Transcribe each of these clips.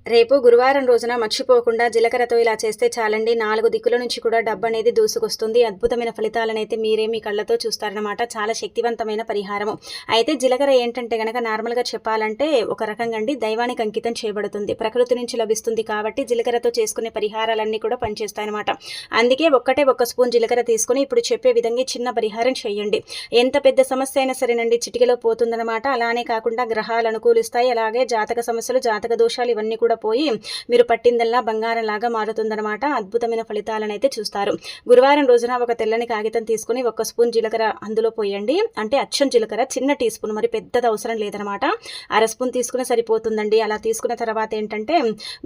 రేపు గురువారం రోజున మర్చిపోకుండా జీలకర్రతో ఇలా చేస్తే చాలండి. 4 దిక్కుల నుంచి కూడా డబ్బనేది దూసుకొస్తుంది. అద్భుతమైన ఫలితాలనైతే మీరే మీ కళ్ళతో చూస్తారనమాట. చాలా శక్తివంతమైన పరిహారము. అయితే జీలకర్ర ఏంటంటే గనక నార్మల్‌గా చెప్పాలంటే ఒక రకంగా అండి దైవానికి అంకితం చేయబడుతుంది. ప్రకృతి నుంచి లభిస్తుంది కాబట్టి జీలకర్రతో చేసుకునే పరిహారాలన్నీ కూడా పనిచేస్తాయనమాట. అందుకే ఒక్క స్పూన్ జీలకర్ర తీసుకొని ఇప్పుడు చెప్పే విధంగా చిన్న పరిహారం చేయండి. ఎంత పెద్ద సమస్య అయినా సరేనండి చిటికెలో పోతుందనమాట. అలానే కాకుండా గ్రహాలు అనుకూలిస్తాయి. అలాగే జాతక సమస్యలు, జాతక దోషాలు ఇవన్నీ కూడా పోయి మీరు పట్టిందల్లా బంగారంలాగా మారుతుందనమాట. అద్భుతమైన ఫలితాలనైతే చూస్తారు. గురువారం రోజున ఒక తెల్లని కాగితం తీసుకుని 1 స్పూన్ జీలకర్ర అందులో పోయండి. అంటే అచ్చం జీలకర్ర చిన్న టీ స్పూన్, మరి పెద్దది అవసరం లేదనమాట. అర స్పూన్ తీసుకుని సరిపోతుందండి. అలా తీసుకున్న తర్వాత ఏంటంటే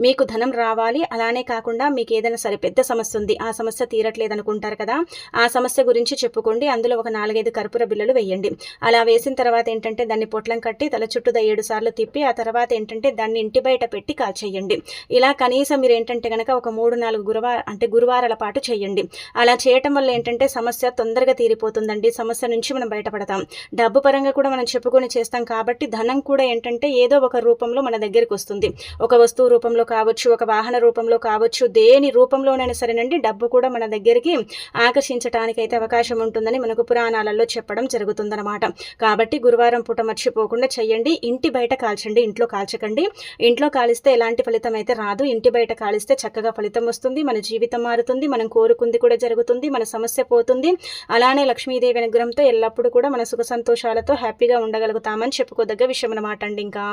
మీకు ధనం రావాలి. అలానే కాకుండా మీకు ఏదైనా సరే పెద్ద సమస్య ఉంది, ఆ సమస్య తీరట్లేదు అనుకుంటారు కదా, ఆ సమస్య గురించి చెప్పుకోండి. అందులో ఒక 4-5 కర్పూర బిళ్ళలు వేయండి. అలా వేసిన తర్వాత ఏంటంటే దాన్ని పొట్లం కట్టి తల చుట్టూ 7 సార్లు తిప్పి ఆ తర్వాత ఏంటంటే దాన్ని ఇంటి బయట పెట్టి కాల్చేయండి. ఇలా కనీసం మీరు ఏంటంటే గనక ఒక 3-4 గురువారాల పాటు చేయండి. అలా చేయటం వల్ల ఏంటంటే సమస్య తొందరగా తీరిపోతుందండి. సమస్య నుంచి మనం బయటపడతాం. డబ్బు పరంగా కూడా మనం చెప్పుకొని చేస్తాం కాబట్టి ధనం కూడా ఏంటంటే ఏదో ఒక రూపంలో మన దగ్గరికి వస్తుంది. ఒక వస్తువు రూపంలో కావచ్చు, ఒక వాహన రూపంలో కావచ్చు, దేని రూపంలోనైనా సరేనండి డబ్బు కూడా మన దగ్గరికి ఆకర్షించటానికైతే అవకాశం ఉంటుందని మనకు పురాణాలలో చెప్పడం జరుగుతుందన్నమాట. కాబట్టి గురువారం పూట మర్చిపోకుండా చేయండి. ఇంటి బయట కాల్చండి, ఇంట్లో కాల్చకండి. ఇంట్లో కాలిస్తే ఎలాంటి ఫలితం అయితే రాదు. ఇంటి బయట కాలిస్తే చక్కగా ఫలితం వస్తుంది. మన జీవితం మారుతుంది. మనం కోరుకుంది కూడా జరుగుతుంది. మన సమస్య పోతుంది. అలానే లక్ష్మీదేవి అనుగ్రహంతో ఎల్లప్పుడూ కూడా మన సుఖ సంతోషాలతో హ్యాపీగా ఉండగలుగుతామని చెప్పుకోదగ్గ విషయం అన్నమాట అండి. ఇంకా